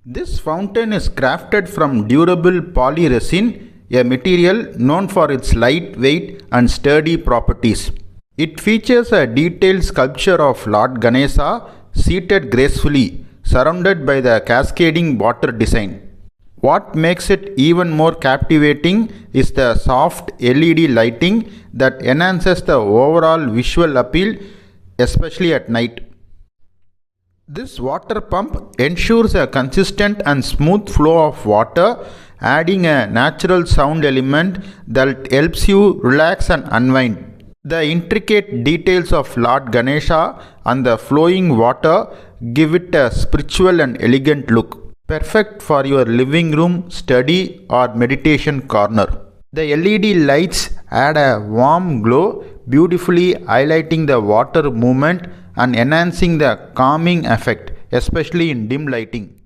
This fountain is crafted from durable polyresin, a material known for its lightweight and sturdy properties. It features a detailed sculpture of Lord Ganesha seated gracefully, surrounded by the cascading water design. What makes it even more captivating is the soft LED lighting that enhances the overall visual appeal, especially at night. This water pump ensures a consistent and smooth flow of water, adding a natural sound element that helps you relax and unwind. The intricate details of Lord Ganesha and the flowing water give it a spiritual and elegant look, perfect for your living room, study, or meditation corner. The LED lights add a warm glow, beautifully highlighting the water movement and enhancing the calming effect, especially in dim lighting.